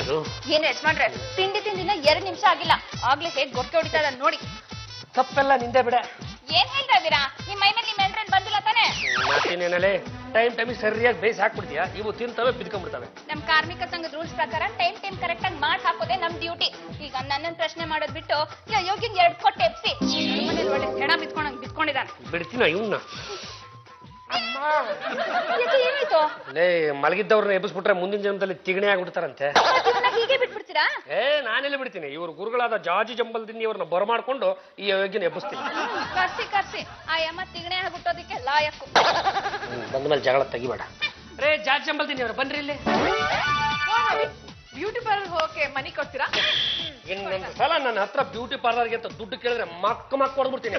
ಅದು ಏನ್ ಯಜಮಾನ್ರೆ ತಿಂಡಿ ತಿಂದಿನ 2 ನಿಮಿಷ ಆಗಿಲ್ಲ ಆಗ್ಲೇ ಹೇಗ್ ಗೊಕ್ಕೆ ಹೊಡಿತಾ ಇದ್ದಾನೆ ನೋಡಿ. ತಪ್ಪೆಲ್ಲ ನಿಂದೆ ಬಿಡ. ಏನ್ ಹೇಳ್ತಾ ಇದ್ದೀರಾ? ನಿಮ್ ಮೈ ಮೇಲೆ ನಿಮ್ ಎಂಟ್ರೆನ್ ಬಂದಿಲ್ಲ ತಾನೆ? ಮಾತಿನೇನಲ್ಲೇ ಟೈಮ್ ಸರಿಯಾಗಿ ಬೇಯಿಸಿ ಹಾಕ್ಬಿಡ್ತೀಯ, ಇವು ತಿಂತವೆ ಬಿದ್ಕೊಂಡ್ಬಿಡ್ತವೆ. ನಮ್ ಕಾರ್ಮಿಕ ಸಂಘದ ರೂಲ್ಸ್ ಪ್ರಕಾರ ಟೈಮ್ ಕರೆಕ್ಟ್ ಆಗಿ ಮಾಡಿ ಹಾಕೋದೇ ನಮ್ ಡ್ಯೂಟಿ. ಈಗ ನನ್ನನ್ ಪ್ರಶ್ನೆ ಮಾಡೋದ್ ಬಿಟ್ಟು ಯೋಗಿನ್ 2 ಕೊಟ್ಟು ಎಪ್ಸಿ ಮನೇಲಿ ಒಳ್ಳೆ ಹೆಣ ಬಿತ್ಕೊಂಡಿದ್ದಾನೆ. ಬಿಡ್ತೀನ ಇವನ್ನ. ಏನಾಯ್ತು? ಲೇ ಮಲಗಿದ್ದವ್ರನ್ನ ಎಬ್ಬಿಸ್ಬಿಟ್ರೆ ಮುಂದಿನ ಜನ್ಮದಲ್ಲಿ ತಿಗಣೆ ಆಗ್ಬಿಡ್ತಾರಂತೆ. ಹೀಗೆ ಬಿಟ್ಬಿಡ್ತೀರಾ? ನಾನೆಲ್ಲ ಬಿಡ್ತೀನಿ. ಇವ್ರ ಗುರುಗಳಾದ ಜಾಜಿ ಜಂಬಲ್ದಿಂದ ಇವ್ರನ್ನ ಬರಮಾಡ್ಕೊಂಡು ಈ ಯೋಗಿನ ಎಬ್ಬಿಸ್ತೀನಿ. ಕರ್ಸಿ ಆ ಯಮ್ಮ ತಿಗಣೆ ಆಗ್ಬಿಟ್ಟೋದಕ್ಕೆ ಲಾಯಕ್ಕು. ಬಂದ ಮೇಲೆ ಜಗಳ ತೆಗಿಬೇಡ. ರೇ ಜಾಜಿ ಜಂಬಲ್ದಿನಿ ಅವ್ರು ಬನ್ರಿ ಇಲ್ಲಿ. ಬ್ಯೂಟಿ ಪಾರ್ಲರ್ ಹೋಗಕ್ಕೆ ಮನಿ ಕೊಡ್ತೀರಾ? ಇನ್ನೊಂದು ಸಲ ನನ್ನ ಹತ್ರ ಬ್ಯೂಟಿ ಪಾರ್ಲರ್ಗೆ ಅಂತ ದುಡ್ಡು ಕೇಳಿದ್ರೆ ಮಕ್ಕ ಹೊಡ್ಬಿಡ್ತೀನಿ.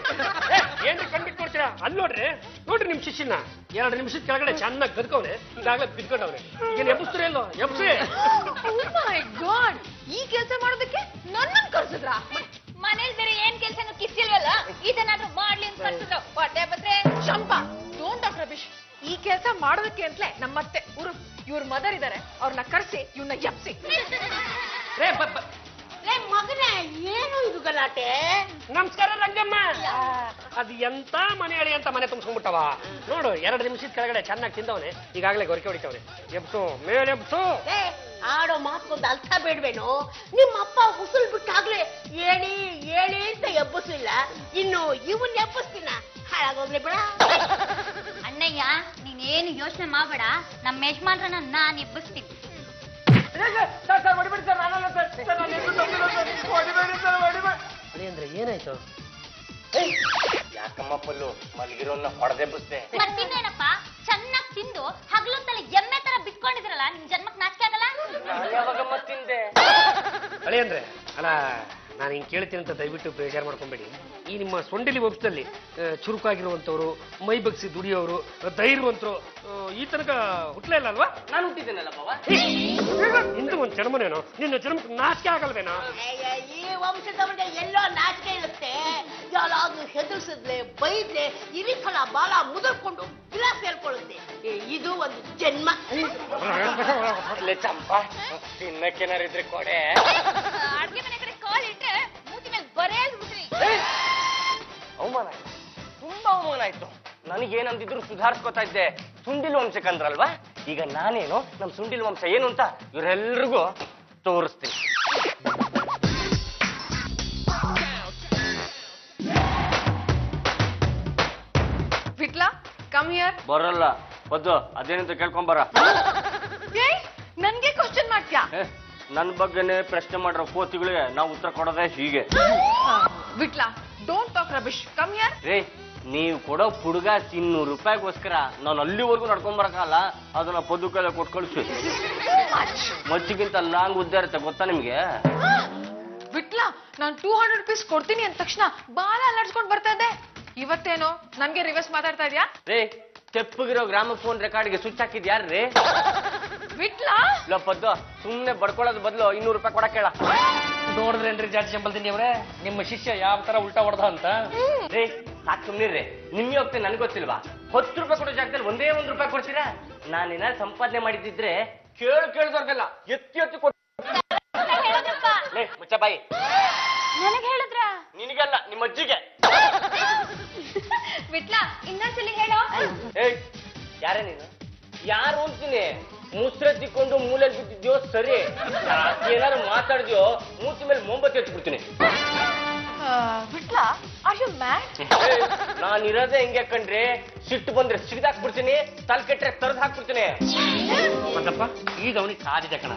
ಏನ್ರಿ ಕಂಡಿಟ್ ಕೊಡ್ತೀರಾ? ಅಲ್ಲಿ ನೋಡ್ರಿ ನಿಮ್ ಶಿಷ್ಯನ 2 ನಿಮಿಷದ ಕೆಳಗಡೆ ಚೆನ್ನಾಗಿ ಗದ್ಕವ್ನೆ, ಈಗಾಗಲೇ ಬಿದ್ಕೊಂಡವ್ನೆ. ಈಗ ಎಬ್ಬಿಸ್ತೀರ ಇಲ್ಲೋ? ಎಬ್ಸಿ. ಈ ಕೆಲಸ ಮಾಡೋದಕ್ಕೆ ನನ್ನನ್ನು ಕರ್ಸಿದ್ರ? ಮನೇಲಿ ಬೇರೆ ಏನ್ ಕೆಲ್ಸನೂ ಕಿಸಿಲ್ವಲ್ಲ, ಇದನ್ನಾದ್ರೂ ಮಾಡ್ಲಿ ಅಂತ ಕರ್ಸಿದ್ರು. ಹೊಟ್ಟೆ ಬದ್ರೆ ಶಂಪಾ, ಡೋಂಟ್ ಟಾಕ್ ರಬಿಶ್. ಈ ಕೆಲಸ ಮಾಡೋದಕ್ಕೆ ಅಂತಲೇ ನಮ್ಮತ್ತೆ ಇವ್ರ ಮದರ್ ಇದಾರೆ, ಅವ್ರನ್ನ ಕರ್ಸಿ ಇವನ್ನ ಎಪ್ಸಿ. ಮಗನೇ, ಏನು ಇದು ಗಲಾಟೆ? ನಮಸ್ಕಾರ ರಂಗಮ್ಮ. ಅದು ಎಂತ ಮನೆ ಹೇಳಿ ಅಂತ ಮನೆ ತುಂಬಿಸ್ಕೊಂಡ್ಬಿಟ್ಟವ. ನೋಡು 2 ನಿಮಿಷದ ಕೆಳಗಡೆ ಚೆನ್ನಾಗಿ ತಿಂದವನೆ, ಈಗಾಗಲೇ ಗೊರಕೆ ಹೊಡಿತವನೆ. ಎಬ್ಸು ಮೇಲೆ ಎಬ್ಸು. ಆಡೋ ಮಾತ್ಕೊಂದು ಅರ್ಥ ಬೇಡ್ವೇನು? ನಿಮ್ಮಪ್ಪ ಉಸುಲ್ ಬಿಟ್ಟಾಗ್ಲೇ ಏಳಿ ಅಂತ ಎಬ್ಬಿಸಿಲ್ಲ, ಇನ್ನು ಇವನ್ ಎಬ್ಬಿಸ್ತೀನ? ಹಾಳಾಗೋಗ್ಲಿ ಬಿಡ. ಅಣ್ಣಯ್ಯ, ನೀನೇನು ಯೋಚನೆ ಮಾಡಬೇಡ, ನಮ್ಮ ಯಜಮಾನ್ರನ್ನ ನಾನ್ ಎಬ್ಬಿಸ್ತೀನಿ. ಅಂದ್ರೆ ಏನಾಯ್ತು? ಯಾಕಮ್ಮ ಪಲ್ಲು ಮಲಗಿರೋನ್ನ ಹೊಡೆದೆಬ್ಬಿಸ್ದೆ? ಮತ್ತಿನ್ನೇನಪ್ಪ, ಚೆನ್ನಾಗಿ ತಿಂದು ಹಗಲೊತ್ತಲ್ಲಿ ಎಮ್ಮೆ ತರ ಬಿತ್ಕೊಂಡಿದ್ರಲ್ಲ, ನಿಮ್ ಜನ್ಮಕ್ ನಾಚಿಕೆ ಆಗಲ್ಲ? ನಾನು ಯಾವಾಗಮ್ಮ ತಿಂದೆ? ಅಳಿ ಅಂದ್ರೆ ಅಲ್ಲ, ನಾನು ಹಿಂಗೆ ಕೇಳ್ತೀನಿ ಅಂತ ದಯವಿಟ್ಟು ಬೇಜಾರು ಮಾಡ್ಕೊಂಬೇಡಿ. ಈ ನಿಮ್ಮ ಸೊಂಡಿಲಿ ವಂಶದಲ್ಲಿ ಚುರುಕಾಗಿರುವಂಥವ್ರು, ಮೈ ಬಗ್ಸಿ ದುಡಿಯೋರು, ಧೈರ್ಯವಂತರು ಈ ತನಕ ಹುಟ್ಲೇ ಇಲ್ಲ ಅಲ್ವಾ? ನಾನು ಹುಟ್ಟಿದ್ದೇನಲ್ಲ ಬಾವ. ಇಂದು ಒಂದು ಜನ್ಮನೇನೋ, ನಿನ್ನ ಜನ್ಮಕ್ಕೆ ನಾಚಿಕೆ ಆಗಲ್ವೇನೋ? ಈ ವಂಶದವರಿಗೆ ಎಲ್ಲೋ ನಾಚಿಕೆ ಇರುತ್ತೆ. ಯಾರಾದ್ರೂ ಹೆದರ್ಸಿದ್ಲೆ ಬೈದ್ಲೆ ಇರಿಫಲ ಬಾಲ ಮುದರ್ಕೊಂಡು ಗಿಲಾಸ್ ಹೇಳ್ಕೊಳ್ಳುತ್ತೆ. ಇದು ಒಂದು ಜನ್ಮ. ಚಂಪಾ, ತಿನ್ನಕ್ಕೇನಾರಿದ್ರೆ ಕೊಡೆ. ಅಡ್ಗೆ ಮನೆ ಕಡೆ ಕಾಲ್ ಇಟ್ರೆ ಮೂತಿ ಮೇಲೆ ಬರೇ ಬಿಟ್ರಿ. ಅವಮಾನ ಆಯ್ತು, ತುಂಬಾ ಅವಮಾನ ಆಯ್ತು. ನನಗೇನಂದಿದ್ರು ಸುಧಾರಿಸ್ಕೊತಾ ಇದ್ದೆ. ಸುಂಡಿಲ್ ವಂಶಕ್ಕಂದ್ರಲ್ವಾ, ಈಗ ನಾನೇನು ನಮ್ ಸುಂಡಿಲ್ ವಂಶ ಏನು ಅಂತ ಇವರೆಲ್ರಿಗೂ ತೋರಿಸ್ತೀನಿ. Vitla, come here. ಬರಲ್ಲ ಬದ್ದು, ಅದೇನಂತ ಕೇಳ್ಕೊಂಬರ. ನನ್ಗೆ ಕ್ವಶನ್ ಮಾಡ್ತೀಯಾ? ನನ್ ಬಗ್ಗೆನೆ ಪ್ರಶ್ನೆ ಮಾಡಿರೋ ಕೋತಿಗಳಿಗೆ ನಾವು ಉತ್ತರ ಕೊಡೋದೇ ಹೀಗೆ. Vitla, don't talk rubbish, come here. ರೇ, ನೀವು ಕೊಡೋ ಹುಡುಗ 200 ರೂಪಾಯಿಗೋಸ್ಕರ ನಾನು ಅಲ್ಲಿವರೆಗೂ ನಡ್ಕೊಂಬರಕಲ್ಲ, ಅದನ್ನ ಪದ್ದು ಕೈಲ ಕೊಟ್ಟು ಕಳಿಸಿ. ಮಚ್ಚಿಗಿಂತ ಲಾಂಗ್ ಉದ್ದ ಇರುತ್ತೆ ಗೊತ್ತಾ ನಿಮ್ಗೆ? ವಿಟ್ಲಾ, ನಾನು 200 ರೂಪೀಸ್ ಕೊಡ್ತೀನಿ ಅಂದ ತಕ್ಷಣ ಬಾಲ ಅಲ್ಲಾಡ್ಸ್ಕೊಂಡ್ ಬರ್ತಾ ಇದ್ದೆ. ಇವತ್ತೇನೋ ನನ್ಗೆ ರಿವರ್ಸ್ ಮಾತಾಡ್ತಾ ಇದ್ಯಾ? ರೇ, ತೆಪ್ಪಗಿರೋ ಗ್ರಾಮಫೋನ್ ರೆಕಾರ್ಡ್ಗೆ ಸ್ವಿಚ್ ಹಾಕಿದ್ ಯಾರ್ರೀ? ವಿಟ್ಲಾ, ಪದ್ದು, ಸುಮ್ನೆ ಬಡ್ಕೊಳ್ಳೋದ್ ಬದಲು 200 ರೂಪಾಯಿ ಕೊಡಕ್ ಹೇಳ. ನೋಡಿದ್ರೇನ್ರಿ ಜಾಜಿ ಜಂಬಲ್ದಿನಿ ಅವರೇ, ನಿಮ್ಮ ಶಿಷ್ಯ ಯಾವ ತರ ಉಲ್ಟಾ ಹೊಡೆದ ಅಂತ? ರೇ, ಸಾಕು ಸುಮ್ನಿರ್ರಿ. ನಿಮ್ಗೆ ಹೋಗ್ತೇನೆ ನನ್ಗೆ ಗೊತ್ತಿಲ್ವಾ? 10 ರೂಪಾಯಿ ಕೊಡೋ ಜಾಗದಲ್ಲಿ ಒಂದೇ 1 ರೂಪಾಯಿ ಕೊಡ್ತೀರಾ? ನಾನೇನಾದ್ರು ಸಂಪಾದನೆ ಮಾಡಿದ್ರೆ ಕೇಳ್ದವ್ರಿಗೆಲ್ಲ ಎತ್ತಿ ಕೊಟ್ಟು. ಮುಚ್ಚ ಬಾಯಿ. ನನಗೆ ಹೇಳಿದ್ರ? ನಿನಗೆಲ್ಲ, ನಿಮ್ಮ ಅಜ್ಜಿಗೆ. ವಿಟ್ಲಾ, ಇನ್ನೊಂದ್ಸಲಿ ಹೇಳೋ. ಏಯ್, ಯಾರೇ ನೀನು? ಯಾರು ಅಂತೀನಿ? ಮುಸ್ರೆ ತಿಕ್ಕೊಂಡು ಮೂಲೆಯಲ್ಲಿ ಬಿದ್ದಿದ್ಯೋ ಸರಿ, ಏನಾದ್ರು ಮಾತಾಡಿದ್ಯೋ ಮೂತಿ ಮೇಲೆ ಮೊಂಬತ್ತಿ ಹಚ್ಬಿಡ್ತೀನಿ. Vitla, are you mad? ನಾನಿರೋದೇ ಹೆಂಗೆ ಕಣ್ರಿ, ಸಿಟ್ಟು ಬಂದ್ರೆ ಸಿಗ್ದಾಕ್ಬಿಡ್ತೀನಿ, ತಲೆ ಕೆಟ್ರೆ ತರದ್ ಹಾಕ್ಬಿಡ್ತೀನಿ. ಮತ್ತಪ್ಪ, ಈಗ ಅವನಿಗೆ ಕಾದಿದೆ ಕಣ.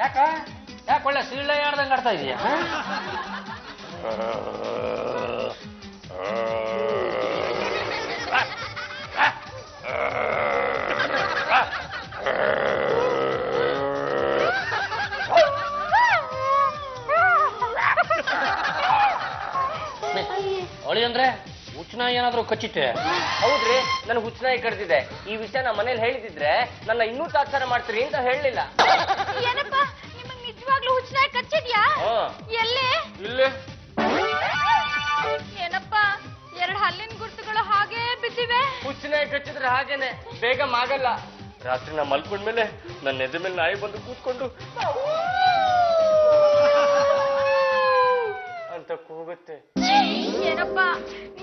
ಯಾಕೆ ಒಳ್ಳೆ ಸೀಳ್ಳ ಆಡ್ದಂಗೆ ಆಡ್ತಾ ಇದೀಯಾ? ಅವಳಿ ಅಂದ್ರೆ ಹುಚ್ಚನ ಏನಾದ್ರು ಕಚ್ಚಿಟ್ಟೆ? ಹೌದ್ರಿ, ನನ್ ಹುಚ್ಚನಾಯಿ ಕಡ್ದಿದೆ. ಈ ವಿಷಯ ನಮ್ಮ ಮನೇಲಿ ಹೇಳಿದಿದ್ರೆ ನನ್ನ ಇನ್ನೂ ತಾತ್ಸಾರ ಮಾಡ್ತೀರಿ ಅಂತ ಹೇಳಲಿಲ್ಲ. ಏನಪ್ಪ, ನಿಮಗ್ ನಿಜವಾಗ್ಲೂ ಹುಚ್ಚನಾಗಿ ಕಚ್ಚಿದ್ಯಾ? ಎಲ್ಲೇ? ಇಲ್ಲೇ. ಏನಪ್ಪ, 2 ಹಲ್ಲಿನ ಗುರುತುಗಳು ಹಾಗೇ ಬಿದ್ದಿವೆ. ಹುಚ್ಚನಾಯಿ ಕಚ್ಚಿದ್ರೆ ಹಾಗೇನೆ, ಬೇಗ ಮಾಗಲ್ಲ. ರಾತ್ರಿ ನಾ ಮಲ್ಕೊಂಡ್ಮೇಲೆ ನನ್ನ ಎದೆ ಮೇಲೆ ನಾಯಿ ಬಂದು ಕೂತ್ಕೊಂಡು ಹೋಗುತ್ತೆ. ಏನಪ್ಪ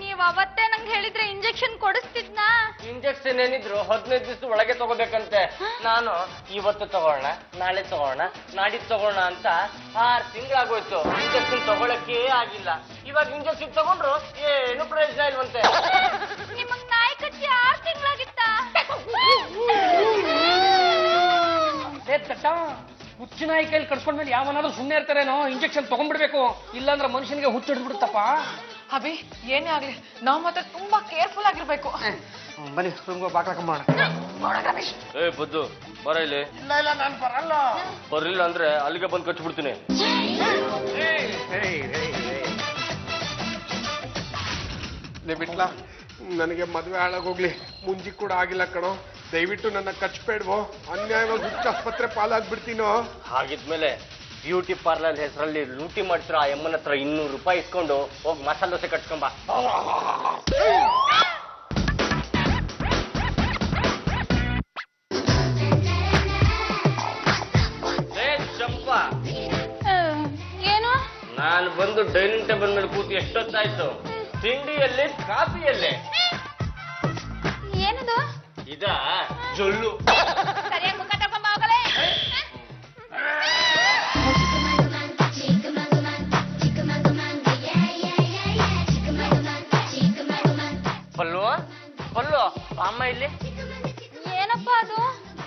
ನೀವ್ ಅವತ್ತೇ ನಂಗೆ ಹೇಳಿದ್ರೆ ಇಂಜೆಕ್ಷನ್ ಕೊಡಿಸ್ತಿದ್ನಾ? ಇಂಜೆಕ್ಷನ್ ಏನಿದ್ರು 15 ದಿವಸ ಒಳಗೆ ತಗೋಬೇಕಂತೆ. ನಾನು ಇವತ್ತು ತಗೋಣ, ನಾಳೆ ತಗೋಣ, ನಾಡಿದ್ದು ತಗೋಣ ಅಂತ 6 ತಿಂಗಳಾಗೋಯ್ತು. ಇಂಜೆಕ್ಷನ್ ತಗೊಳಕ್ಕೇ ಆಗಿಲ್ಲ. ಇವಾಗ ಇಂಜೆಕ್ಷನ್ ತಗೊಂಡ್ರು ಏನು ಪ್ರಯೋಜನ ಇಲ್ವಂತೆ. ನಿಮಗ್ ನಾಯಿ ಕಚ್ಚಿ 6 ತಿಂಗಳಾಗಿತ್ತ? ಹುಚ್ಚು ನಾಯಿ ಕೈಲಿ ಕಡ್ಸ್ಕೊಂಡ್ಮೇಲೆ ಯಾವನಾದ್ರೂ ಸುಮ್ಮನೆ ಇರ್ತಾರೇನೋ? ಇಂಜೆಕ್ಷನ್ ತಗೊಂಡ್ಬಿಡ್ಬೇಕು, ಇಲ್ಲಾಂದ್ರೆ ಮನುಷ್ಯನಿಗೆ ಹುಚ್ಚು ಹಿಡ್ಬಿಡುತ್ತಪ್ಪ. ಅಭಿ ಏನೇ ಆಗ್ಲಿ ನಾವ್ ಮಾತ್ರ ತುಂಬಾ ಕೇರ್ಫುಲ್ ಆಗಿರ್ಬೇಕು. ಬನ್ನಿ ತುಂಬ ಬಾಕ್ಲಕಂಬೋಣ. ಏ ಬದ್ದು ಬರ ಇಲ್ಲಿ. ಇಲ್ಲ ಇಲ್ಲ ನಾನು ಬರಲ್ಲ. ಬರಲಿಲ್ಲ ಅಂದ್ರೆ ಅಲ್ಲಿಗೆ ಬಂದು ಕಚ್ಬಿಡ್ತೀನಿ. ಬಿಟ್ಲಾ, ನನಗೆ ಮದುವೆ ಹಾಳಾಗೋಗ್ಲಿ, ಮುಂಜಿ ಕೂಡ ಆಗಿಲ್ಲ ಕಣೋ. ದಯವಿಟ್ಟು ನನ್ನ ಕಚ್ಬೇಡ್ವೋ, ಅನ್ಯಾಯವಾಗಿ ಹುಚ್ಚ ಆಸ್ಪತ್ರೆ ಪಾಲಾಗ್ಬಿಡ್ತೀನೋ. ಹಾಗಿದ್ಮೇಲೆ ಬ್ಯೂಟಿ ಪಾರ್ಲರ್ ಹೆಸರಲ್ಲಿ ಲೂಟಿ ಮಾಡ್ತಿರೋ ಆ ಎಮ್ಮನ ಹತ್ರ 200 ರೂಪಾಯಿ ಇಸ್ಕೊಂಡು ಹೋಗಿ ಮಸಾಲೆ ದೋಸೆ ಕಟ್ಕೊಂಬ. ಚಂಪಾ, ಏನು? ನಾನು ಬಂದು ಡೈನಿಂಗ್ ಟೇಬಲ್ ಮೇಲೆ ಕೂತು ಎಷ್ಟೊತ್ತಾಯ್ತು? ತಿಂಡಿಯಲ್ಲಿ ಕಾಫಿಯಲ್ಲೇ ಏನದು? ಇದ ಜೊಲ್ಲು. ಸರಿಯಾಗಿ ಮುಖ ತಗೊಂಬ ಹೋಗಲೇ. ಪಲ್ಲು ಪಲ್ಲು ಅಮ್ಮ ಇಲ್ಲಿ. ಏನಪ್ಪ ಅದು?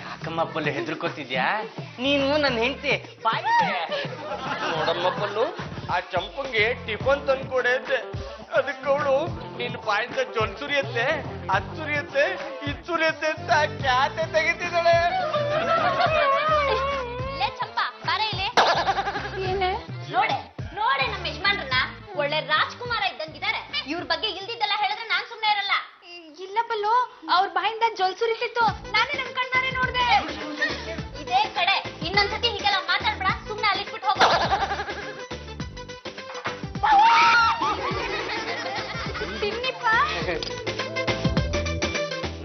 ಯಾಕಮ್ಮ ಪಲ್ಲು ಹೆದರ್ಕೋತಿದ್ಯಾ? ನೀನು ನನ್ನ ಹೆಂಡತಿ ಬಾಯಿ ನೋಡಮ್ಮ ಪಲ್ಲು, ಆ ಚಂಪಂಗೆ ಟಿಫನ್ ತಂದ್ಕೊಡೆ ಅಂತೆ. ಅದಕ್ಕೆ ಅವಳು ನಿನ್ನ ಬಾಯಿಂದ ಜೊಲ್ ಸುರಿಯತ್ತೆ, ಅದು ಸುರಿಯತ್ತೆ, ಇದು ಸುರಿಯತ್ತೆ ಅಂತ ಕ್ಯಾತೆ ತೆಗಿತಿದ್ದಾಳೆ. ಇಲ್ಲೇ ಚಂಪಾ ಬಾರ ಇಲ್ಲಿ. ಏನೇ? ನೋಡೆ ನೋಡೆ ನಮ್ಮ ಯಜಮಾನ್ರನ್ನ ಒಳ್ಳೆ ರಾಜ್ಕುಮಾರ ಇದ್ದಂಗಿದ್ದಾರೆ. ಇವ್ರ ಬಗ್ಗೆ ಇಲ್ದಿದ್ದೆಲ್ಲ ಹೇಳಿದ್ರೆ ನಾನ್ ಸುಮ್ನೆ ಇರಲ್ಲ. ಇಲ್ಲ ಬಲ್ಲು, ಅವ್ರ ಬಾಯಿಂದ ಜೊಲ್ ಸುರಿತಿತ್ತು, ನಾನೇ ನನ್ ಕಣ್ಣಾರೆ ನೋಡ್ದೆ. ಇದೇ ಕಡೆ ಇನ್ನೊಂದ್ಸತಿ ಹೀಗೆಲ್ಲ ಮಾತಾಡ್ಬೇಡ, ಸುಮ್ನೆ ಅಲ್ಲಿಟ್ಬಿಟ್ಟು ಹೋಗು. ತಿನ್ನಿಪ್ಪ.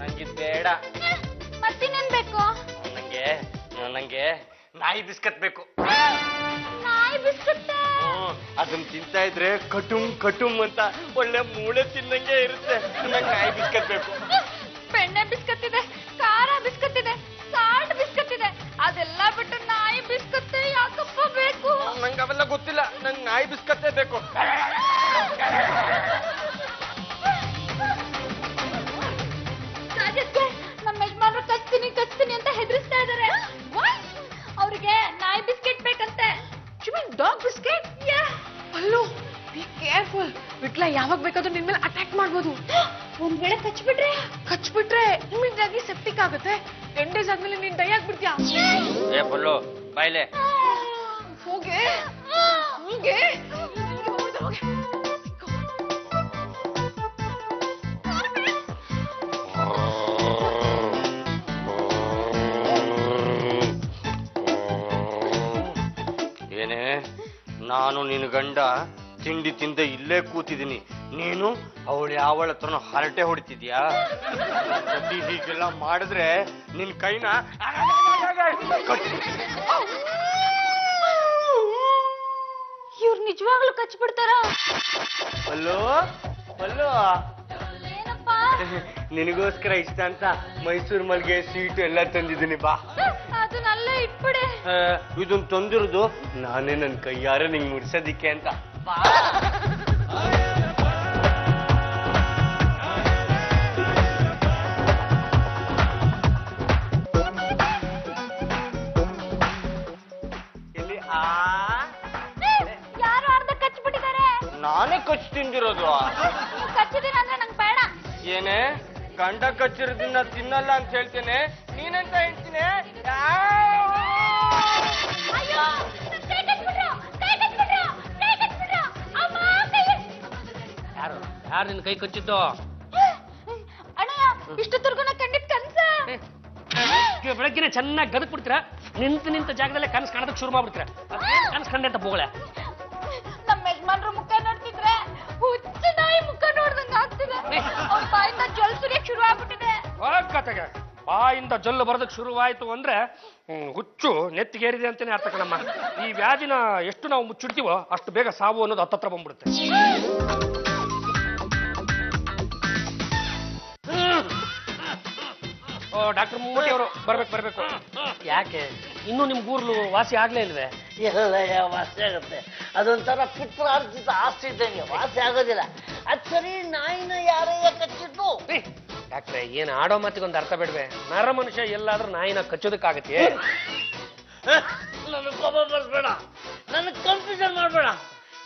ನಂಗಿದ್ ಬೇಡ. ಮತ್ತಿನ್ನೇನ್ ಬೇಕು? ನಂಗೆ ನಾಯಿ ಬಿಸ್ಕತ್ ಬೇಕು. ನಾಯಿ ಬಿಸ್ಕತ್? ಅದನ್ನ ತಿಂತಾ ಇದ್ರೆ ಕಟುಮ್ ಕಟುಮ್ ಅಂತ ಒಳ್ಳೆ ಮೂಳೆ ತಿನ್ನಂಗೆ ಇರುತ್ತೆ. ನಂಗೆ ನಾಯಿ ಬಿಸ್ಕತ್ ಬೇಕು. ಬೆಣ್ಣೆ ಬಿಸ್ಕತ್ ಇದೆ, ಖಾರ ಬಿಸ್ಕತ್ ಇದೆ, ಸಾಲ್ಟ್ ಬಿಸ್ಕತ್ ಇದೆ. ಅದೆಲ್ಲ ಬಿಟ್ಟು ನಾಯಿ ಬಿಸ್ಕತ್ ಯಾಕಪ್ಪ ಬೇಕು? ನಂಗೆ ಅವೆಲ್ಲ ಗೊತ್ತಿಲ್ಲ, ನಂಗೆ ನಾಯಿ ಬಿಸ್ಕತ್ತೇ ಬೇಕು. ರಾಜಕ್ಕೆ ನಮ್ಮ ಯಜಮಾನ್ರು ಕಚ್ತೀನಿ ಅಂತ ಹೆದರಿಸ್ತಾ ಇದಾರೆ. ಅವ್ರಿಗೆ ನಾಯಿ ಬಿಸ್ಕೆಟ್ ಬೇಕಂತೆ. Dog biscuit? ಅಲ್ಲೋ ಬಿ ಕೇರ್ಫುಲ್. ವಿಟ್ಲ ಯಾವಾಗ ಬೇಕಾದ್ರೂ ನಿನ್ ಮೇಲೆ ಅಟ್ಯಾಕ್ ಮಾಡ್ಬೋದು. ಒಂದ್ ವೇಳೆ ಕಚ್ಬಿಟ್ರೆ ಇಮಿಡಿಯೇಟ್ ಆಗಿ ಸೆಪ್ಟಿಕ್ ಆಗುತ್ತೆ. 10 days ಆದ್ಮೇಲೆ ನೀನ್ ಡೈ ಆಗ್ಬಿಡ್ತೀಯ. ಏ ಪಲ್ಲು ಬಾಯ್ಲೆ. ಹೋಗೆ ಹೀಗೆ ಏನೇ, ನಾನು ನಿನ್ನ ಗಂಡ ತಿಂಡಿ ತಿಂದ ಇಲ್ಲೇ ಕೂತಿದ್ದೀನಿ, ನೀನು ಅವಳ ಹತ್ರನೂ ಹರಟೆ ಹೊಡಿತಿದ್ಯಾ? ಹೀಗೆಲ್ಲ ಮಾಡಿದ್ರೆ ನಿನ್ ಕೈನ ಇವ್ರು ನಿಜವಾಗ್ಲೂ ಕಚ್ಬಿಡ್ತಾರ? ಅಲ್ಲೋ ಅಲ್ಲೋ, ಏನಪ್ಪ? ನಿನಗೋಸ್ಕರ ಇಷ್ಟ ಅಂತ ಮೈಸೂರು ಮಲ್ಗೆ ಸ್ವೀಟ್ ಎಲ್ಲ ತಂದಿದ್ದೀನಿ, ಬಾ. ಅದನ್ನೆಲ್ಲ ಇಟ್ಬಿಡೆ. ಇದನ್ನ ತಂದಿರೋದು ನಾನೇ ನನ್ನ ಕೈಯಾರೆ ನಿಂಗೆ ಮುಡ್ಸೋದಿಕ್ಕೆ ಅಂತ, ಬಾ. ಇಲ್ಲಿ ಯಾರು ಅರ್ಧ ಕಚ್ಬಿಟ್ಟಿದ್ದಾರೆ. ನಾನೇ ಕಚ್ಚಿ ತಿಂದಿರೋದು. ನೀವು ಕಚ್ಚಿದೀರ ಅಂದ್ರೆ ನಂಗೆ ಬೇಡ. ಏನೇ, ಗಂಡ ಕಚ್ಚಿರೋದನ್ನ ತಿನ್ನಲ್ಲ ಅಂತ ಹೇಳ್ತೇನೆ, ನೀನಂತ ಹೇಳ್ತೀನಿ. ಅಯ್ಯೋ, ಕೈ ಕಚ್ಬಿಟ್ರು. ಅಮ್ಮ, ಯಾರು ನಿನ್ ಕೈ ಕಚ್ಚಿದ್ದು? ಅಣ್ಣಯ್ಯ, ಇಷ್ಟೊತ್ತರ್ಗು ನಾ ಕಂಡಿದ್ ಕನ್ಸ. ಬೆಳಗ್ಗೆನೆ ಚೆನ್ನಾಗಿ ಗದಕ್ ಬಿಡ್ತೀರಾ, ನಿಂತ ಜಾಗದಲ್ಲೇ ಕನಸು ಕಾಣೋದಕ್ಕೆ ಶುರು ಮಾಡ್ಬಿಡ್ತೀರಾ. ಕನಸು ಕಂಡೆ ಅಂತ ಬೋಳೆ. ನಮ್ಮ ಯಜಮಾನ್ರ ಮುಖ ನೋಡ್ತಿದ್ರೆ ಹುಚ್ಚ ನಾಯಿ ಮುಖ ನೋಡ್ದಂಗ ಆಗ್ತಿದೆ. ಅವ್ರ ಬಾಯಿಂದ ಜೊಲ್ ಸುರಿಯಕ್ ಶುರು ಆಗ್ಬಿಟ್ಟಿದೆ. ಕತೆಗೆ ಬಾಯಿಂದ ಜಲ್ಲು ಬರೋದಕ್ಕೆ ಶುರುವಾಯ್ತು ಅಂದ್ರೆ ಹುಚ್ಚು ನೆತ್ತಿಗೇರಿದೆ ಅಂತಾನೆ ಅರ್ಥ ಕಣಮ್ಮ. ಈ ವ್ಯಾಧಿನ ಎಷ್ಟು ನಾವು ಮುಚ್ಚಿಡ್ತೀವೋ ಅಷ್ಟು ಬೇಗ ಸಾವು ಅನ್ನೋದು ಹತ್ತತ್ರ ಬಂದ್ಬಿಡುತ್ತೆ. ಡಾಕ್ಟರ್ ಮುಮ್ಮಟಿ ಅವರು ಬರ್ಬೇಕು. ಯಾಕೆ ಇನ್ನೂ ನಿಮ್ ಗೂರ್ಲು ವಾಸಿ ಆಗ್ಲೇ ಇಲ್ವೇ? ಎಲ್ಲ ವಾಸಿ ಆಗುತ್ತೆ. ಅದೊಂಥರ ಪಿತ್ರಾರ್ಜಿತ ಆಸ್ತಿ ಇದ್ದಂಗೆ ವಾಸಿ ಆಗೋದಿಲ್ಲ. ಅದ್ ಸರಿ, ನಾಯಿನ ಯಾರಯ್ಯ ಕಚ್ಚಿದ್ದು? ಡಾಕ್ಟ್ರೆ, ಏನ್ ಆಡೋ ಮಾತಿಗೊಂದು ಅರ್ಥ ಬೇಡ್ವೆ? ನರ ಮನುಷ್ಯ ಎಲ್ಲಾದ್ರೂ ನಾಯಿನ ಕಚ್ಚೋದಕ್ಕಾಗತ್ತೆ? ನನಗೆ ಕೋಪ ಬರ್ಬೇಡ, ನನಗೆ ಕನ್ಫ್ಯೂಷನ್ ಮಾಡ್ಬೇಡ.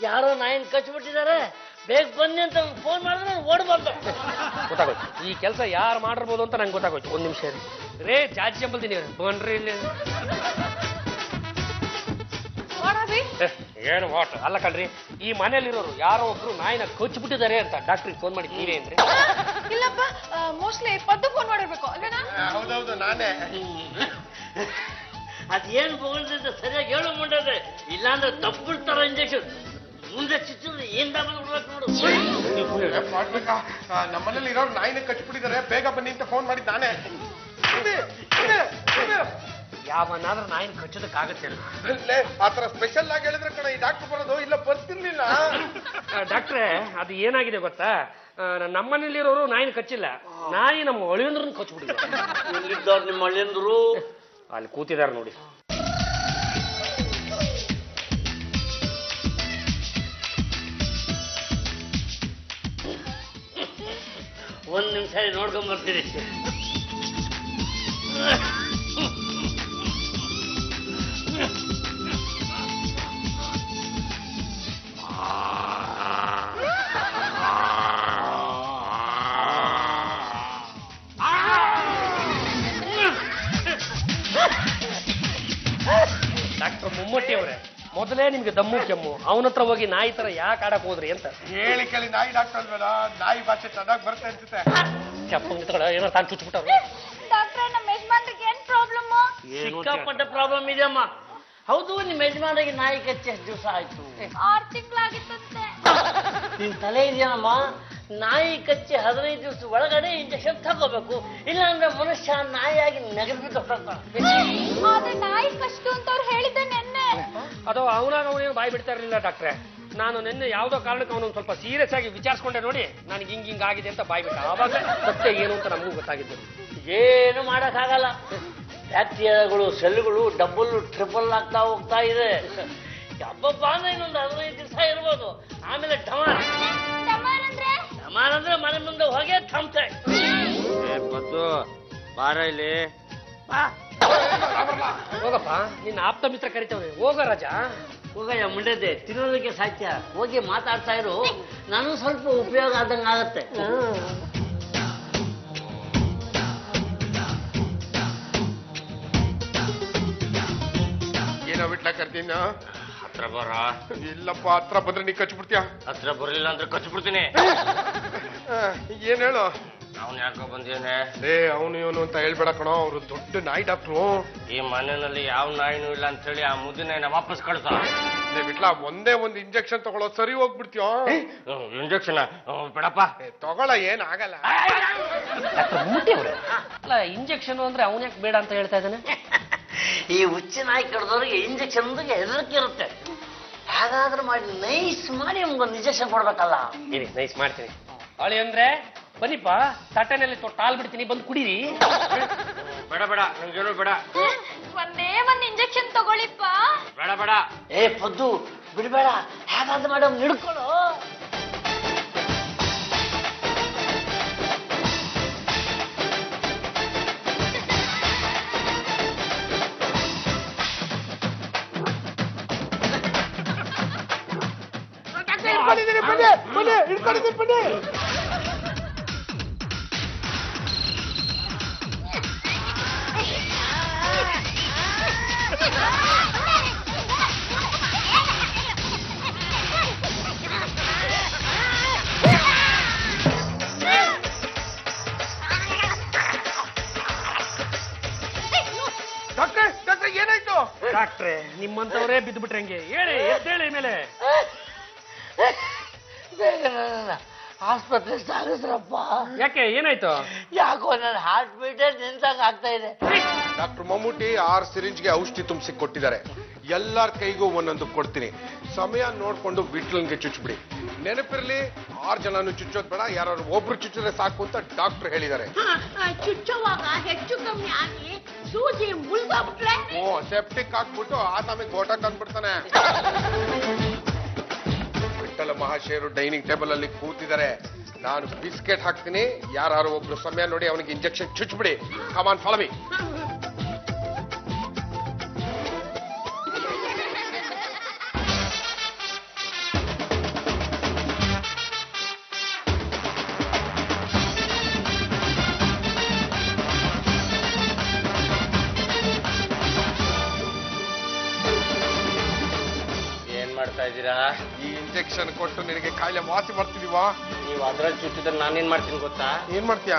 ಯಾರೋ ನಾಯಿನ ಕಚ್ಚಿಬಿಟ್ಟಿದ್ದಾರೆ, ಬೇಗ ಬನ್ನಿ ಅಂತ ಫೋನ್ ಮಾಡಿದ್ರೆ ಓಡ್ಬಾರ್ದು. ಗೊತ್ತಾಗೋಯ್ತು ಈ ಕೆಲಸ ಯಾರು ಮಾಡಿರ್ಬೋದು ಅಂತ ನಂಗೆ ಗೊತ್ತಾಗೋಯ್ತು. ಒಂದ್ ನಿಮಿಷ ರೇ, ಜಾಜಿ ಚಂಬಲ್ತೀನಿ ಬನ್ರಿ ಇಲ್ಲಿ. ಏನು ವಾಟ್ ಅಲ್ಲ ಕಣ್ರಿ, ಈ ಮನೇಲಿರೋರು ಯಾರೋ ಒಬ್ರು ನಾಯಿನ ಕಚ್ಚಿಬಿಟ್ಟಿದ್ದಾರೆ ಅಂತ ಡಾಕ್ಟ್ರಿಗೆ ಫೋನ್ ಮಾಡಿ ನೀವೇ ಅಂದ್ರೆ? ಇಲ್ಲಪ್ಪ, ಮೋಸ್ಟ್ಲಿ ಪದ್ದು ಫೋನ್ ಮಾಡಿರ್ಬೇಕು ಅಲ್ವೇನಾ? ಹೌದೌದು, ನಾನೇ. ಅದೇನು ಬೋಗಲ್ದಿದ್ದ ಸರಿಯಾಗಿ ಹೇಳು ಮುಂಡೆ, ಇಲ್ಲಾಂದ್ರೆ ತಪ್ಪಿಡ್ತಾರ ಇಂಜೆಕ್ಷನ್. ಮುಂದೆ ಚಿಚ್ಚಿದ್ರೆ ಏನ್ ನೋಡು. ಮಾಡ್ಬೇಕಾ? ನಮ್ಮನೇಲಿ ಇರೋರು ನಾಯಿನ ಕಚ್ಬಿಟ್ಟಿದ್ದಾರೆ, ಬೇಗ ಬನ್ನಿ ಅಂತ ಫೋನ್ ಮಾಡಿದ್ ನಾನೇ. ಯಾವನಾದ್ರೂ ನಾಯಿನ ಕಚ್ಚೋದಕ್ಕಾಗತ್ತೆ? ಆತರ ಸ್ಪೆಷಲ್ ಆಗಿ ಹೇಳಿದ್ರೆ ಕಣ ಈ ಡಾಕ್ಟರ್ ಬರೋದು, ಇಲ್ಲ ಬರ್ತಿರ್ಲಿಲ್ಲ. ಡಾಕ್ಟ್ರೆ, ಅದು ಏನಾಗಿದೆ ಗೊತ್ತಾ, ನಮ್ಮನೇಲಿರೋರು ನಾಯಿನ ಕಚ್ಚಿಲ್ಲ, ನಾಯಿ ನಮ್ಮ ಒಳಿಯಂದ್ರನ್ನ ಕಚ್ಬಿಟ್ಟಿದ್ದಾರೆ. ಎಲ್ಲಿದ್ದವ್ರು ನಿಮ್ಮ ಹಳ್ಳಿಯಂದ್ರು? ಅಲ್ಲಿ ಕೂತಿದ್ದಾರೆ ನೋಡಿ. ಒಂದ್ ನಿಮಿಷ ನೋಡ್ಕೊಂಡ್ ಬರ್ತೀರಿ. ಡಾಕ್ಟರ್ ಮುಮ್ಮಟ್ಟಿ ಅವರೇ, ಮೊದಲೇ ನಿಮ್ಗೆ ದಮ್ಮು ಕೆಮ್ಮು, ಅವನ ಹತ್ರ ಹೋಗಿ ನಾಯಿ ತರ ಯಾಕೆ ಆಡಕ್ ಹೋದ್ರಿ ಅಂತ ಹೇಳಿ ಕೇಳಿ. ನಾಯಿ ಡಾಕ್ಟರ್ ಅಲ್ವೇಡ, ನಾಯಿ ಭಾಷೆ ಚೆನ್ನಾಗಿ ಬರುತ್ತೆ ಅನ್ಸುತ್ತೆ. ಚಪ್ಪಂಗ ಏನೋ ತಾನು ಚುಚ್ಬಿಟ್ಟವ್ರು. ಡಾಕ್ಟ್ರೆ, ನಮ್ಮ ಯಜಮಾನ್ರಿಗೆ ಏನ್ ಪ್ರಾಬ್ಲಮ್? ಸಿಕ್ಕಾಪಟ್ಟೆ ಪ್ರಾಬ್ಲಮ್ ಇದೆಯಮ್ಮ. ಹೌದು, ನಿಮ್ಮ ಯಜಮಾನಿಗೆ ನಾಯಿ ಕಚ್ಚಿ ಎಷ್ಟು ದಿವಸ ಆಯ್ತು? 6 ತಿಂಗಳಾಗಿತ್ತಂತೆ. ನಿನ್ ತಲೆ ಇದೆಯಮ್ಮ, ನಾಯಿ ಕಚ್ಚಿ 15 ದಿವಸ ಒಳಗಡೆ ಇಂಜೆಕ್ಷನ್ ತಗೋಬೇಕು, ಇಲ್ಲಾಂದ್ರೆ ಮನುಷ್ಯ ನಾಯಿಯಾಗಿ ನೆಗದ್ಬಿಟ್ಟು ಆದ್ರೆ ನಾಯಿ ಕಷ್ಟ ಅಂತ ಅವ್ರು ಹೇಳಿದ್ದೆ ನೆನ್ನೆ. ಅದು ಅವನಾಗ ಅವನೇನು ಬಾಯಿ ಬಿಡ್ತಾ ಇರಲಿಲ್ಲ ಡಾಕ್ಟ್ರೆ. ನಾನು ನಿನ್ನೆ ಯಾವುದೋ ಕಾರಣಕ್ಕೆ ಅವನೊಂದು ಸ್ವಲ್ಪ ಸೀರಿಯಸ್ ಆಗಿ ವಿಚಾರಿಸ್ಕೊಂಡೆ ನೋಡಿ, ನನಗೆ ಹಿಂಗ್ ಆಗಿದೆ ಅಂತ ಬಾಯಿ ಬಿಟ್ಟ. ಆವಾಗ ಸತ್ಯ ಏನು ಅಂತ ನಮಗೂ ಗೊತ್ತಾಗಿದ್ದು. ಏನು ಮಾಡಕ್ಕಾಗಲ್ಲ, ಬ್ಯಾಕ್ಟೀರಿಯಾಗಳು ಸೆಲ್ಗಳು ಡಬಲ್ ಟ್ರಿಪಲ್ ಆಗ್ತಾ ಹೋಗ್ತಾ ಇದೆ. ಹಬ್ಬ ಅಂದ್ರೆ ಇನ್ನೊಂದು 15 ದಿವಸ ಇರ್ಬೋದು, ಆಮೇಲೆ ಡಮಾರ್ ಅಂದ್ರೆ ಮನೆ ಮುಂದೆ ಹೋಗಿ ಥಮ್ಸೆ. ಬಾರ ಇಲ್ಲಿ ಹೋಗಪ್ಪ, ನಿನ್ನ ಆಪ್ತ ಮಿತ್ರ ಕರಿತವ್ರೆ, ಹೋಗ ರಾಜ. ಹೋಗಯ್ಯ ಮುಂಡೆದ್ದೆ, ತಿನ್ನೋದಕ್ಕೆ ಸಾಧ್ಯ. ಹೋಗಿ ಮಾತಾಡ್ತಾ ಇರು, ನನಗೂ ಸ್ವಲ್ಪ ಉಪಯೋಗ ಆದಂಗೆ ಆಗತ್ತೆ. ಏನೋ ಬಿಟ್ಲ ಕರ್ತೀನ? ಹತ್ರ ಬರ. ಇಲ್ಲಪ್ಪ, ಹತ್ರ ಬಂದ್ರೆ ನೀ ಕಚ್ಬಿಡ್ತೀಯ. ಹತ್ರ ಬರಲಿಲ್ಲ ಅಂದ್ರೆ ಕಚ್ಬಿಡ್ತೀನಿ. ಏನ್ ಹೇಳು? ಅವ್ನು ಯಾಕೋ ಬಂದೇನೆ? ಅವನು ಇವನು ಅಂತ ಹೇಳ್ಬೇಡ ಕಣೋ, ಅವ್ರು ದೊಡ್ಡ ನಾಯಿ ಡಾಕ್ಟ್ರು. ಈ ಮನೆಯಲ್ಲಿ ಯಾವ ನಾಯಿನೂ ಇಲ್ಲ ಅಂತ ಹೇಳಿ ಆ ಮುದ್ದಿನ ವಾಪಸ್ ಕಳ್ಸ. ಬಿಟ್ಲ, ಒಂದೇ ಒಂದು ಇಂಜೆಕ್ಷನ್ ತಗೊಳ್ಳೋ, ಸರಿ ಹೋಗ್ಬಿಡ್ತೀಯೋ. ಇಂಜೆಕ್ಷನ್ ಬಿಡಪ್ಪ. ತಗೊಳ, ಏನ್ ಆಗಲ್ಲ. ಅಲ್ಲ, ಇಂಜೆಕ್ಷನ್ ಅಂದ್ರೆ ಅವನ್ ಯಾಕೆ ಬೇಡ ಅಂತ ಹೇಳ್ತಾ ಇದ್ದಾನೆ? ಈ ಹುಚ್ಚಿ ನಾಯಿ ಕಡ್ದವ್ರಿಗೆ ಇಂಜೆಕ್ಷನ್ ಹೆದರಿಕೆ ಇರುತ್ತೆ. ಹಾಗಾದ್ರೆ ಮಾಡಿ ನೈಸ್ ಮಾಡಿ ನಮ್ಗೊಂದು ಇಂಜೆಕ್ಷನ್ ಕೊಡ್ಬೇಕಲ್ಲ. ನೈಸ್ ಮಾಡ್ತೀನಿ. ಅವಳಿ ಅಂದ್ರೆ ಬನ್ನಿಪ್ಪ, ತಟ್ಟೆನಲ್ಲಿ ತೊಟ್ಟು ಹಾಲು ಬಿಡ್ತೀನಿ, ಬಂದು ಕುಡೀರಿ. ಬೇಡ ಬೇಡ, ನಂಗೇನು ಬೇಡ. ಒಂದೇ ಒಂದ್ ಇಂಜೆಕ್ಷನ್ ತಗೊಳ್ಳಿಪ್ಪ. ಬೇಡ ಬೇಡ. ಪದ್ದು ಬಿಡ್ಬೇಡ, ಹೇಗಾದ್ರೆ ಮಾಡಿ ಅವ್ನು ಹಿಡ್ಕೊಳ್ಳು. ಏನಾಯ್ತು ಡಾಕ್ಟ್ರೆ? ನಿಮ್ಮಂತವರೇ ಬಿದ್ದು ಬಿಟ್ರೆ ಹೆಂಗೆ? ಹೇಳಿ, ಎದ್ದೇಳಿ ಮೇಲೆ. ಆಸ್ಪತ್ರೆ ಸಾಗಿಸ್ರಪ್ಪ. ಯಾಕೆ ಏನಾಯ್ತು? ಯಾಕೋ ನನ್ನ ಹಾರ್ಟ್ ಬೀಟೇ ನಿಂತಂಗ್ ಆಗ್ತಾ ಇದೆ. ಡಾಕ್ಟರ್ ಮಮ್ಮೂಟಿ 6 ಸಿರಿಂಜ್ಗೆ ಔಷಧಿ ತುಂಬಿಸಿ ಕೊಟ್ಟಿದ್ದಾರೆ. ಎಲ್ಲರ ಕೈಗೂ ಒಂದೊಂದು ಕೊಡ್ತೀನಿ. ಸಮಯ ನೋಡ್ಕೊಂಡು ವಿಟ್ಲನ್ಗೆ ಚುಚ್ಬಿಡಿ. ನೆನಪಿರ್ಲಿ, 6 ಜನನು ಚುಚ್ಚೋದ್ ಬೇಡ, ಯಾರು ಒಬ್ರು ಚುಚ್ಚಿದ್ರೆ ಸಾಕು ಅಂತ ಡಾಕ್ಟರ್ ಹೇಳಿದ್ದಾರೆ. ಚುಚ್ಚುವಾಗ ಹೆಚ್ಚು ಕಮ್ಮಿ ಆಗಿ ಸೂಜಿ ಮುಳ್ಗೋಗ್ಬಿಟ್ರೆ ಓ, ಸೆಪ್ಟಿಕ್ ಹಾಕ್ಬಿಟ್ಟು ಆತಮಿಗೆ ಗೋಟ ತಂದ್ಬಿಡ್ತಾನೆ. ವಿಠ್ಠಲ ಮಹಾಶಯರು ಡೈನಿಂಗ್ ಟೇಬಲ್ ಅಲ್ಲಿ ಕೂತಿದ್ದಾರೆ. ನಾನು ಬಿಸ್ಕೆಟ್ ಹಾಕ್ತೀನಿ. ಯಾರು ಒಬ್ರು ಸಮಯ ನೋಡಿ ಅವನಿಗೆ ಇಂಜೆಕ್ಷನ್ ಚುಚ್ಬಿಡಿ. ಕಮಾನ್, ಫಾಲೋ ಮೀ. ಏನ್ ಮಾಡ್ತಾ ಇದ್ದೀರಾ? ಈ ಇಂಜೆಕ್ಷನ್ ಕೊಟ್ಟು ನಿನಗೆ ಕಾಯಿಲೆ ವಾಸಿ ಬರ್ತಿದೀವಾ? ನೀವು ಅದ್ರಲ್ಲಿ ಚುಚ್ಚಿದ್ರೆ ನಾನೇನ್ ಮಾಡ್ತೀನಿ ಗೊತ್ತಾ? ಏನ್ ಮಾಡ್ತೀಯಾ?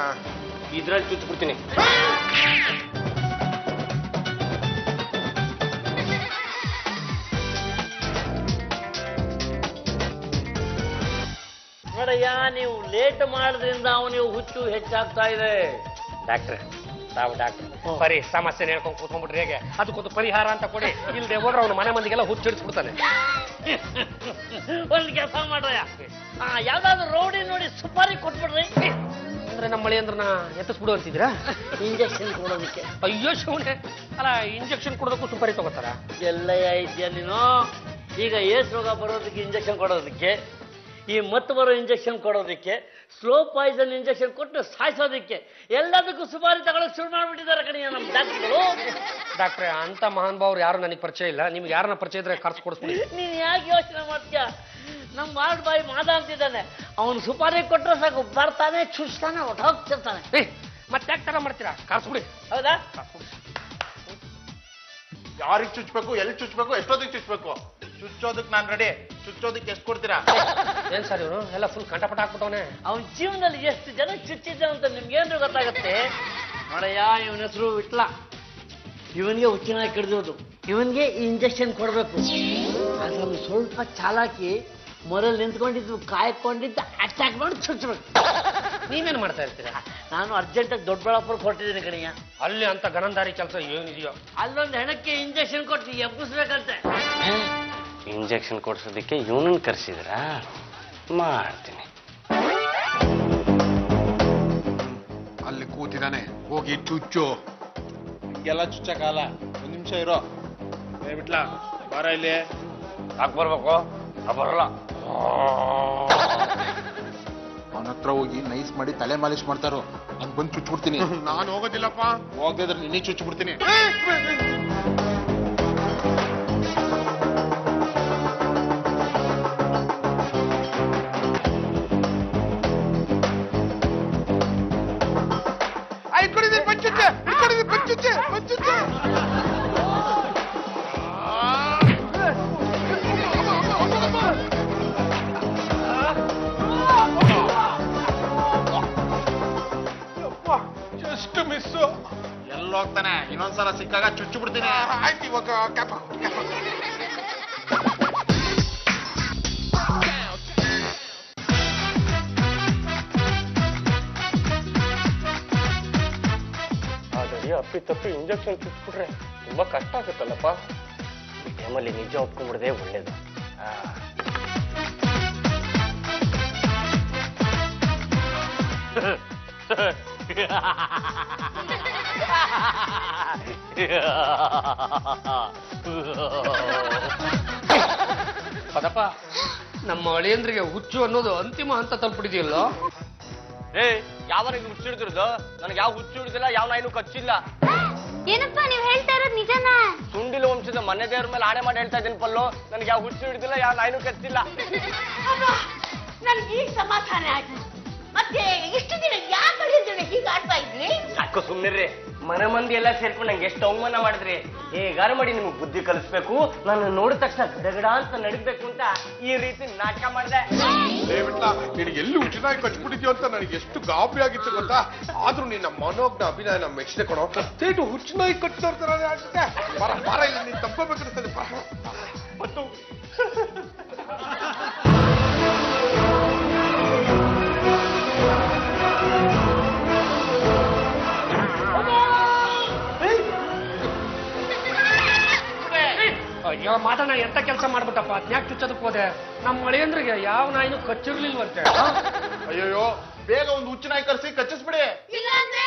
ಇದ್ರಲ್ಲಿ ಚುಚ್ಬಿಡ್ತೀನಿ. ನೋಡಯ್ಯ, ನೀವು ಲೇಟ್ ಮಾಡೋದ್ರಿಂದ ಅವನಿಗೆ ಹುಚ್ಚು ಹೆಚ್ಚಾಗ್ತಾ ಇದೆ. ಡಾಕ್ಟ್ರೆ, ತಾವು ಡಾಕ್ಟ್ರೆ ಬರೀ ಸಮಸ್ಯೆ ಹೇಳ್ಕೊಂಡು ಕೂತ್ಕೊಂಡ್ಬಿಟ್ರೆ ಹೇಗೆ? ಅದಕ್ಕೊಂದು ಪರಿಹಾರ ಅಂತ ಕೊಡಿ. ಇಲ್ದೆ ಹೋದ್ರೆ ಅವನು ಮನೆ ಮಂದಿಗೆಲ್ಲ ಹುಚ್ಚಿಡಿಸ್ಬಿಡ್ತಾನೆ. ಒಂದ್ ಕೆಲಸ ಮಾಡ್ರಯ್ಯ, ಯಾವ್ದಾದ್ರು ರೌಡಿ ನೋಡಿ ಸುಪಾರಿ ಕೊಟ್ಬಿಡ್ರಿ. ಅಂದ್ರೆ ನಮ್ಮ ಮಳೆ ಅಂದ್ರನ ಎತ್ತಿಸ್ಬಿಡು ಅಂತಿದ್ದೀರಾ? ಇಂಜೆಕ್ಷನ್ ಕೊಡೋದಕ್ಕೆ. ಅಯ್ಯೋ ಶಿವನೇ, ಅಲ್ಲ ಇಂಜೆಕ್ಷನ್ ಕೊಡೋದಕ್ಕೂ ಸುಪಾರಿ ತಗೋತಾರ? ಎಲ್ಲ ಇದೆಯಾ ನೀನು? ಈಗ ಏಸ್ ರೋಗ ಬರೋದಕ್ಕೆ ಇಂಜೆಕ್ಷನ್ ಕೊಡೋದಕ್ಕೆ, ಈ ಮತ್ತು ಬರೋ ಇಂಜೆಕ್ಷನ್ ಕೊಡೋದಕ್ಕೆ, ಸ್ಲೋ ಪಾಯ್ಸನ್ ಇಂಜೆಕ್ಷನ್ ಕೊಟ್ಟು ಸಾಯಿಸೋದಕ್ಕೆ, ಎಲ್ಲದಕ್ಕೂ ಸುಪಾರಿ ತಗೊಳಕ್ ಶುರು ಮಾಡ್ಬಿಟ್ಟಿದ್ದಾರೆ ಕಣೀಯ ನಮ್ಮ ಡಾಕ್ಟರ್ಗಳು. ಡಾಕ್ಟ್ರೆ, ಅಂತ ಮಹಾನ್ ಭಾವ್ರು ಯಾರು ನನಗೆ ಪರಿಚಯ ಇಲ್ಲ. ನಿಮ್ಗೆ ಯಾರನ್ನ ಪರಿಚಯ ಇದ್ರೆ ಕರ್ಸ್ ಕೊಡಿಸ್ಬಿಡಿ. ನೀನ್ ಯಾಕೆ ಯೋಚನೆ ಮಾಡ್ತೀಯ? ನಮ್ಮ ವಾರ್ಡ್ ಬಾಯ್ ಮಾದ ಅಂತಿದ್ದಾನೆ, ಅವನು ಸುಪಾರಿ ಕೊಟ್ಟರೆ ಸಾಕು, ಬರ್ತಾನೆ, ಚುಚ್ತಾನೆ, ಹೊಟ್ಟೋಗ್ತಿರ್ತಾನೆ. ಮತ್ತೆ ಯಾಕೆ ತರ ಮಾಡ್ತೀರಾ? ಕರ್ಸ್ಬಿಡಿ. ಹೌದಾ? ಯಾರಿಗೆ ಚುಚ್ಬೇಕು, ಎಲ್ಲಿ ಚುಚ್ಬೇಕು, ಎಷ್ಟೊತ್ತಿಗೆ ಚುಚ್ಬೇಕು? ಚುಚ್ಚೋದಕ್ಕೆ ನಾನು ರೆಡಿ. ಚುಚ್ಚೋದಕ್ಕೆ ಎಷ್ಟು ಕೊಡ್ತೀರಾ? ಏನ್ ಸರ್ ಇವನು ಎಲ್ಲ ಫುಲ್ ಕಂಟಪಟ ಹಾಕ್ಬಿಟ್ಟವನೆ. ಅವನ ಜೀವನದಲ್ಲಿ ಎಷ್ಟು ಜನ ಚುಚ್ಚಿದ್ದ ಅಂತ ನಿಮ್ಗೇನು ಗೊತ್ತಾಗತ್ತೆ? ನೋಡಯ್ಯ, ಇವನ ಹೆಸರು ವಿಟ್ಲ. ಇವನಿಗೆ ಹುಚ್ಚಿನಾಗಿ ಕಡ್ದೋದು. ಇವನ್ಗೆ ಈ ಇಂಜೆಕ್ಷನ್ ಕೊಡ್ಬೇಕು. ಅದನ್ನು ಸ್ವಲ್ಪ ಚಾಲಾಕಿ ಮೊರಲ್ಲಿ ನಿಂತ್ಕೊಂಡಿದ್ದು ಕಾಯ್ಕೊಂಡಿದ್ದು ಅಟ್ಯಾಕ್ ಮಾಡಿ ಚುಚ್ಚಬೇಕು. ನೀವೇನ್ ಮಾಡ್ತಾ ಇರ್ತೀರಾ? ನಾನು ಅರ್ಜೆಂಟಾಗಿ ದೊಡ್ಡಬಳ್ಳಾಪುರಕ್ಕೆ ಹೊರಟಿದ್ದೀನಿ ಕಣಯ್ಯ. ಅಲ್ಲಿ ಅಂತ ಗನಂದಾರಿ ಕೆಲಸ ಏನಿದೆಯೋ ಅಲ್ಲೊಂದು ಹೆಣಕ್ಕೆ ಇಂಜೆಕ್ಷನ್ ಕೊಟ್ಟು ಎಬ್ಬಿಸ್ಬೇಕಂತೆ. ಇಂಜೆಕ್ಷನ್ ಕೊಡ್ಸೋದಕ್ಕೆ ಇವನನ್ನ ಕರ್ಸಿದ್ರ? ಮಾಡ್ತೀನಿ. ಅಲ್ಲಿ ಕೂತಿದ್ದಾನೆ, ಹೋಗಿ ಚುಚ್ಚು. ಹಿಂಗೆಲ್ಲ ಚುಚ್ಚಕ್ಕಾಗಲ್ಲ. 1 ನಿಮಿಷ ಇರೋ. ಬಿಟ್ಲ ಬಾರ ಇಲ್ಲಿ. ಯಾಕೆ ಬರ್ಬೇಕು? ಬರಲ್ಲ. ಅವನ ಹತ್ರ ಹೋಗಿ ನೈಸ್ ಮಾಡಿ ತಲೆ ಮಾಲಿಶ್ ಮಾಡ್ತಾರೋ, ನಾನು ಬಂದು ಚುಚ್ಬಿಡ್ತೀನಿ. ನಾನು ಹೋಗೋದಿಲ್ಲಪ್ಪ. ಹೋಗದಿದ್ರೆ ನಿನ್ನೆ ಚುಚ್ಬಿಡ್ತೀನಿ. ಇಟ್ಕೊಂಡಿದ್ದೀನಿ, ಪಂಚುಚ್ಚೆ ಇಟ್ಕೊಂಡಿದ್ದೀನಿ, ಪಂಚುಚ್ಚೆ ಪಂಚುಚ್ಚೆ. Just miss. ಎಲ್ಲೋಗ್ತಾನೆ? ಇನ್ನೊಂದ್ಸಲ ಸಿಕ್ಕಾಗ ಚುಚ್ಚಿಬಿಡ್ತೀನಿ. ಆಯ್ತು, ಇವಾಗ ಕ್ಯಾಪ್ ಆದರೆ ಅಪ್ಪಿ ತಪ್ಪಿ ಇಂಜೆಕ್ಷನ್ ಚುಚ್ಬಿಟ್ರೆ ತುಂಬಾ ಕಷ್ಟ ಆಗುತ್ತಲ್ಲಪ್ಪ. ಈ ಟೈಮಲ್ಲಿ ನಿಜ ಒಪ್ಕೊಂಡ್ಬಿಡದೆ ಒಳ್ಳೇದು. ಪದಪ್ಪ, ನಮ್ಮ ಅಳಿಯಂದ್ರಿಗೆ ಹುಚ್ಚು ಅನ್ನೋದು ಅಂತಿಮ ಹಂತ ತಲುಪಿಡಿದೆಯಲ್ಲೋ. ಯಾವಾಗ ಹುಚ್ಚು ಹಿಡಿದಿರೋದು? ನನಗೆ ಯಾವ ಹುಚ್ಚು ಹಿಡಿದಿಲ್ಲ, ಯಾವ ನಾಯಿನೂ ಕಚ್ಚಿಲ್ಲ. ಏನಪ್ಪಾ ನೀವ್ ಹೇಳ್ತಾ ಇರೋದ್ ನಿಜನಾ? ಸುಂಡಿಲು ವಂಶದ ಮನೆ ದೇವ್ರ ಮೇಲೆ ಆಣೆ ಮಾಡಿ ಹೇಳ್ತಾ ಇದ್ದೀನಿ ಪಲ್ಲು, ನನಗೆ ಯಾವ ಹುಚ್ಚು ಹಿಡಿದಿಲ್ಲ, ಯಾವ ನಾಯಿನೂ ಕಚ್ಚಿಲ್ಲ. ನನ್ಗೆ ಈಗ ಸಮಾಧಾನ ಆಯ್ತು. ಮತ್ತೆ ಇಷ್ಟು ದಿನ ಯಾಕೆ ಅಳಿಯಂದ್ರೆ ಹೀಗೆ ಆಡ್ತಾ ಇದ್ರಿ? ಸಾಕು ಸುಮ್ಮನಿರ್ರಿ. ಮನೆ ಮಂದಿ ಎಲ್ಲ ಸೇರ್ಕೊಂಡು ನಂಗೆ ಎಷ್ಟು ಅವಮಾನ ಮಾಡಿದ್ರಿ. ಹೇಗಾರು ಮಾಡಿ ನಿಮ್ಗೆ ಬುದ್ಧಿ ಕಲಿಸ್ಬೇಕು, ನಾನು ನೋಡಿದ ತಕ್ಷಣ ಗಡಗಡ ಅಂತ ನಡಿಬೇಕು ಅಂತ ಈ ರೀತಿ ನಾಟಕ ಮಾಡಿದೆ. ನಿನಗೆ ಎಲ್ಲಿ ಹುಚ್ಚಿನಾಗಿ ಕಚ್ಬಿಟ್ಟಿದ್ಯೋ ಅಂತ ನನಗೆ ಎಷ್ಟು ಗಾಬರಿ ಆಗಿತ್ತು ಗೊತ್ತಾ? ಆದ್ರೂ ನಿನ್ನ ಮನೋಜ್ಞ ಅಭಿನಯ ನಮ್ಮ ಮೆಚ್ಚಿದೆ ಕೊಡೋ. ಸೇಟು ಹುಚ್ಚಿನಾಗಿ ಕಚ್ಚಿದೋರ್ತಾರೆ ಆಗ್ತದೆ. ಬರ ಬರ, ಇಲ್ಲಿ ನೀನು ತಪ್ಕೋಬೇಕನ್ನಿಸ್ತದೆ. ಮತ್ತು ಅಯ್ಯೋ ಮಾತಣ್ಣ ಎಂತ ಕೆಲಸ ಮಾಡ್ಬಿಟ್ಟಪ್ಪ ಅದ್ನ್ಯಾಕ್ ಚುಚ್ಚೋದಕ್ಕೆ ಹೋದೆ ನಮ್ಮ ಮಳೆಯಂದ್ರಿಗೆ ಯಾವ ನಾಯಿನೂ ಕಚ್ಚಿರ್ಲಿಲ್ವಂತೆ ಅಯ್ಯೋ ಬೇಗ ಒಂದು ಹುಚ್ಚು ನಾಯಿ ಕರ್ಸಿ ಕಚ್ಚಿಸ್ಬಿಡಿ ಇಲ್ಲ ಅಂದ್ರೆ